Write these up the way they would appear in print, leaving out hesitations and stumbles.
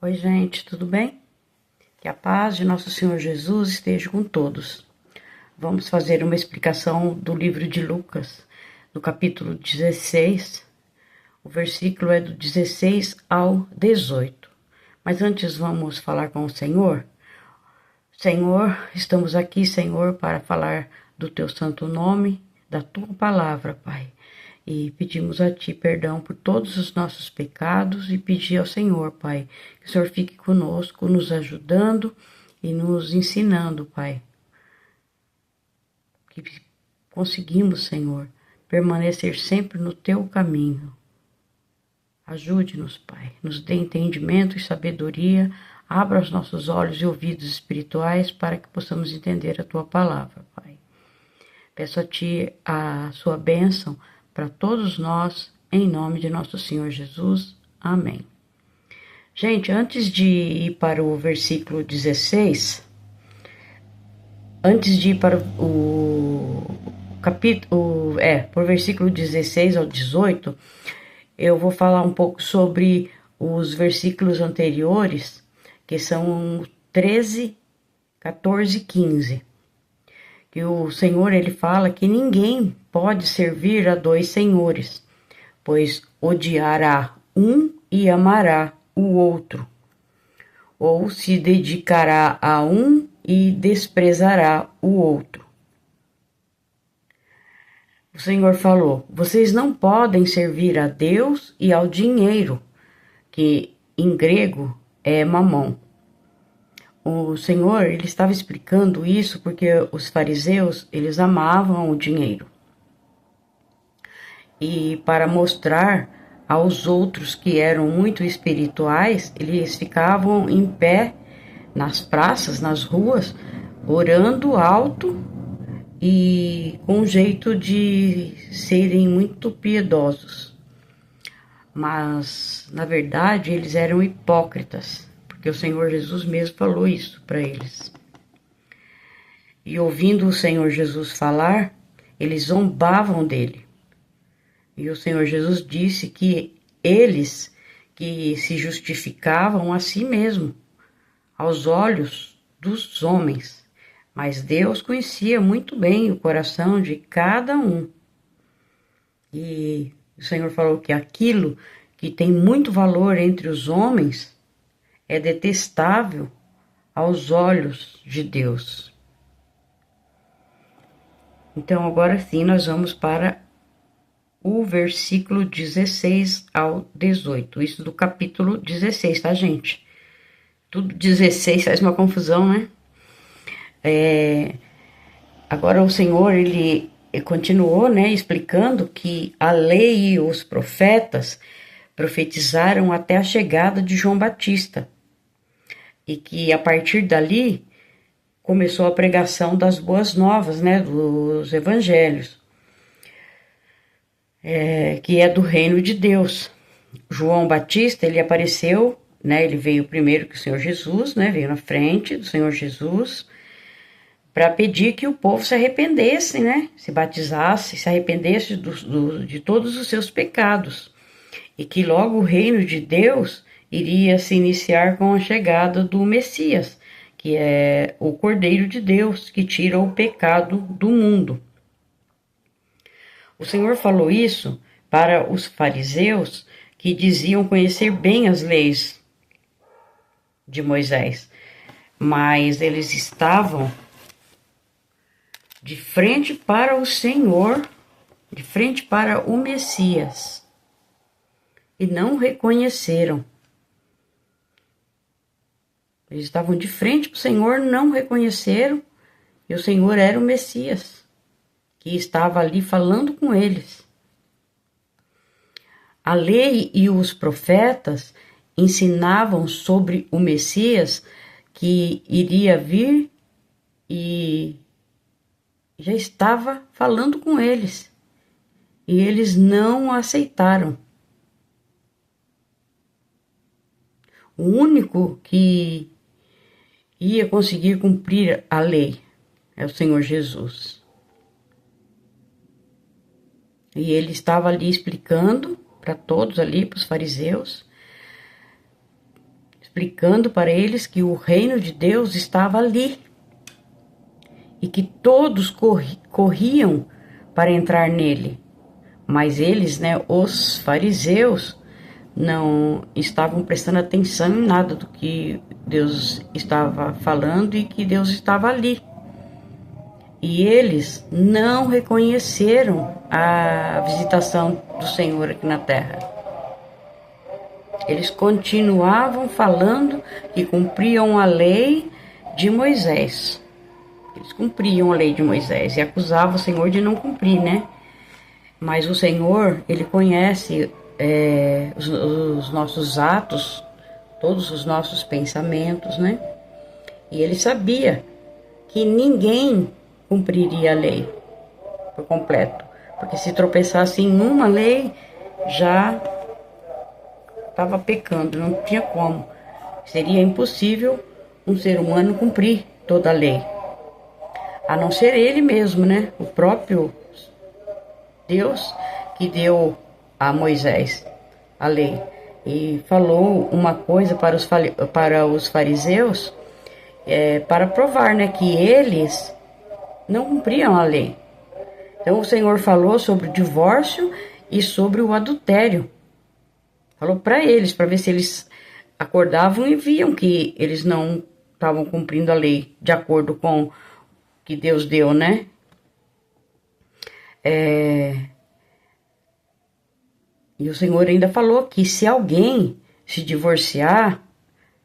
Oi, gente, tudo bem? Que a paz de nosso Senhor Jesus esteja com todos. Vamos fazer uma explicação do livro de Lucas, do capítulo 16. O versículo é do 16 ao 18. Mas antes vamos falar com o Senhor. Senhor, estamos aqui, Senhor, para falar do teu santo nome, da tua palavra, Pai. E pedimos a Ti perdão por todos os nossos pecados e pedir ao Senhor, Pai, que o Senhor fique conosco, nos ajudando e nos ensinando, Pai. Que conseguimos, Senhor, permanecer sempre no Teu caminho. Ajude-nos, Pai, nos dê entendimento e sabedoria, abra os nossos olhos e ouvidos espirituais para que possamos entender a Tua palavra, Pai. Peço a Ti a Sua bênção para todos nós, em nome de nosso Senhor Jesus. Amém. Gente, antes de ir para o versículo 16, antes de ir para o capítulo, por versículo 16 ao 18, eu vou falar um pouco sobre os versículos anteriores, que são 13, 14 e 15. Que o Senhor, ele fala que ninguém pode servir a dois senhores, pois odiará um e amará o outro, ou se dedicará a um e desprezará o outro. O Senhor falou: vocês não podem servir a Deus e ao dinheiro, que em grego é mamon. O Senhor, ele estava explicando isso porque os fariseus, eles amavam o dinheiro. E para mostrar aos outros que eram muito espirituais, eles ficavam em pé nas praças, nas ruas, orando alto e com um jeito de serem muito piedosos. Mas, na verdade, eles eram hipócritas, porque o Senhor Jesus mesmo falou isso para eles. E ouvindo o Senhor Jesus falar, eles zombavam dele. E o Senhor Jesus disse que eles que se justificavam a si mesmo, aos olhos dos homens, mas Deus conhecia muito bem o coração de cada um. E o Senhor falou que aquilo que tem muito valor entre os homens é detestável aos olhos de Deus. Então, agora sim, nós vamos para o versículo 16 ao 18. Isso do capítulo 16, tá, gente? Tudo 16 faz uma confusão, né? Agora o Senhor, ele continuou, né, explicando que a lei e os profetas profetizaram até a chegada de João Batista. E que a partir dali começou a pregação das boas novas, né, dos evangelhos, que é do reino de Deus. João Batista, ele apareceu, né, ele veio primeiro que o Senhor Jesus, né, veio na frente do Senhor Jesus, para pedir que o povo se arrependesse, né, se batizasse, se arrependesse de todos os seus pecados, e que logo o reino de Deus iria se iniciar com a chegada do Messias, que é o Cordeiro de Deus, que tira o pecado do mundo. O Senhor falou isso para os fariseus que diziam conhecer bem as leis de Moisés, mas eles estavam de frente para o Senhor, de frente para o Messias, e não reconheceram. Eles estavam de frente para o Senhor, não reconheceram, e o Senhor era o Messias, que estava ali falando com eles. A lei e os profetas ensinavam sobre o Messias que iria vir e já estava falando com eles. E eles não aceitaram. O único que ia conseguir cumprir a lei é o Senhor Jesus. E ele estava ali explicando para todos ali, para os fariseus, explicando para eles que o reino de Deus estava ali e que todos corriam para entrar nele. Mas eles, né, os fariseus, não estavam prestando atenção em nada do que Deus estava falando e que Deus estava ali. E eles não reconheceram a visitação do Senhor aqui na terra. Eles continuavam falando que cumpriam a lei de Moisés. Eles cumpriam a lei de Moisés e acusavam o Senhor de não cumprir, né? Mas o Senhor, Ele conhece os nossos atos, todos os nossos pensamentos, né? E Ele sabia que ninguém cumpriria a lei por completo. Porque se tropeçasse em uma lei, já estava pecando, não tinha como. Seria impossível um ser humano cumprir toda a lei. A não ser ele mesmo, né? O próprio Deus que deu a Moisés a lei. E falou uma coisa para os fariseus, para provar, né? Que eles não cumpriam a lei. Então o Senhor falou sobre o divórcio e sobre o adultério. Falou para eles, para ver se eles acordavam e viam que eles não estavam cumprindo a lei de acordo com o que Deus deu, né? E o Senhor ainda falou que se alguém se divorciar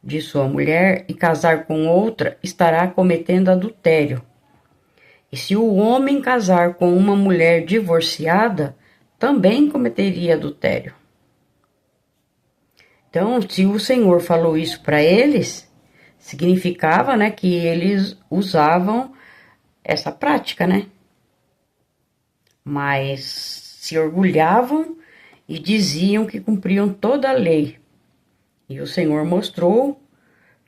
de sua mulher e casar com outra, estará cometendo adultério. E se o homem casar com uma mulher divorciada, também cometeria adultério. Então, se o Senhor falou isso para eles, significava, né, que eles usavam essa prática, né? Mas se orgulhavam e diziam que cumpriam toda a lei. E o Senhor mostrou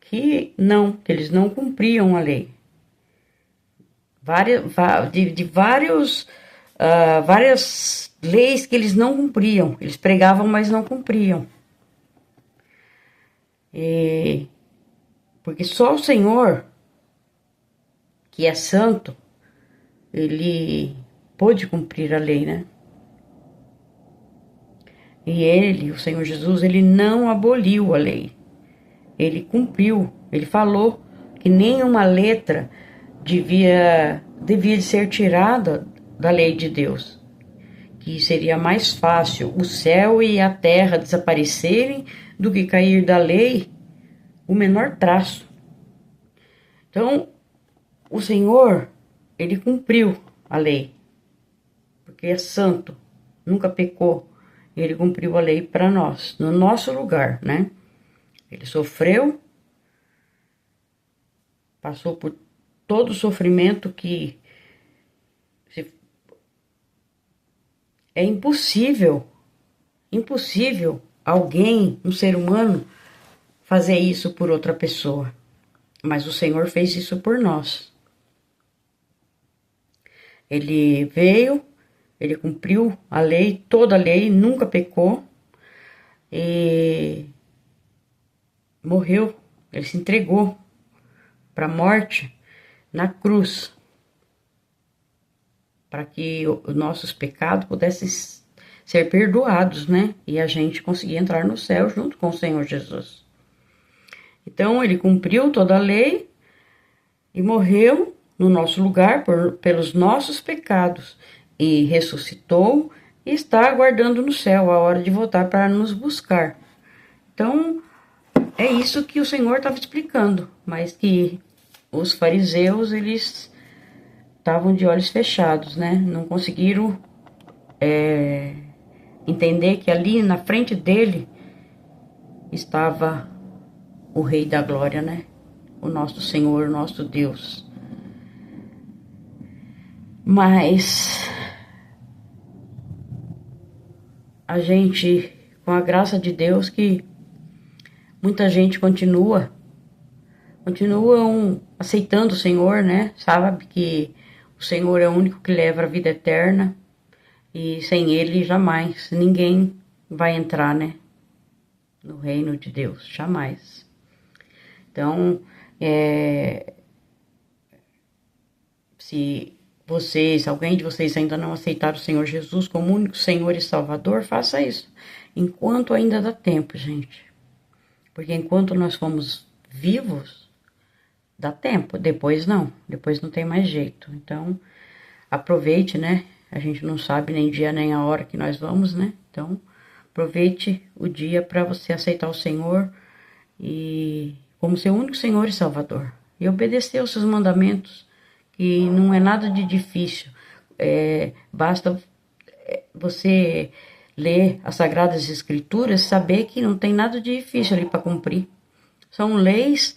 que não, que eles não cumpriam a lei. Várias leis que eles não cumpriam. Eles pregavam, mas não cumpriam. Porque só o Senhor, que é santo, ele pôde cumprir a lei, né? E ele, o Senhor Jesus, ele não aboliu a lei. Ele cumpriu. Ele falou que nenhuma letra devia de ser tirada da lei de Deus. Que seria mais fácil o céu e a terra desaparecerem do que cair da lei o menor traço. Então, o Senhor, ele cumpriu a lei. Porque é santo, nunca pecou. Ele cumpriu a lei para nós, no nosso lugar, né? Ele sofreu, passou por todo o sofrimento que é impossível alguém, um ser humano, fazer isso por outra pessoa. Mas o Senhor fez isso por nós. Ele veio, ele cumpriu a lei, toda a lei, nunca pecou e morreu. Ele se entregou para a morte na cruz, para que os nossos pecados pudessem ser perdoados, né? E a gente conseguir entrar no céu junto com o Senhor Jesus. Então, ele cumpriu toda a lei e morreu no nosso lugar pelos nossos pecados. E ressuscitou e está aguardando no céu a hora de voltar para nos buscar. Então, é isso que o Senhor estava explicando. Mas que os fariseus, eles estavam de olhos fechados, né? Não conseguiram entender que ali na frente dele estava o Rei da Glória, né? O nosso Senhor, o nosso Deus. Mas a gente, com a graça de Deus, que muita gente continuam aceitando o Senhor, né? Sabe que o Senhor é o único que leva a vida eterna e sem Ele jamais ninguém vai entrar, né? No reino de Deus, jamais. Então, se alguém de vocês ainda não aceitaram o Senhor Jesus como único Senhor e Salvador, faça isso. Enquanto ainda dá tempo, gente. Porque enquanto nós fomos vivos, dá tempo. Depois não tem mais jeito. Então, aproveite, né? A gente não sabe nem dia nem a hora que nós vamos, né? Então, aproveite o dia para você aceitar o Senhor e como seu único Senhor e Salvador. E obedecer os seus mandamentos, que não é nada de difícil. Basta você ler as Sagradas Escrituras, saber que não tem nada de difícil ali para cumprir. São leis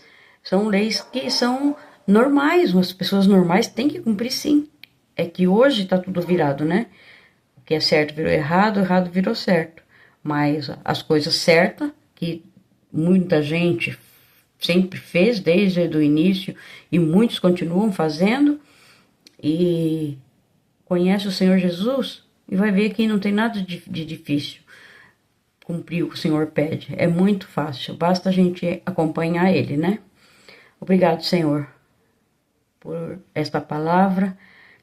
que são normais, as pessoas normais têm que cumprir sim. É que hoje tá tudo virado, né? O que é certo virou errado, o errado virou certo. Mas as coisas certas, que muita gente sempre fez desde o início e muitos continuam fazendo, e conhece o Senhor Jesus e vai ver que não tem nada de difícil cumprir o que o Senhor pede. É muito fácil, basta a gente acompanhar Ele, né? Obrigado, Senhor, por esta palavra.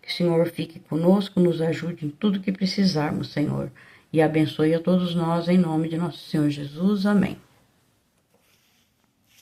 Que o Senhor fique conosco, nos ajude em tudo que precisarmos, Senhor. E abençoe a todos nós, em nome de nosso Senhor Jesus. Amém.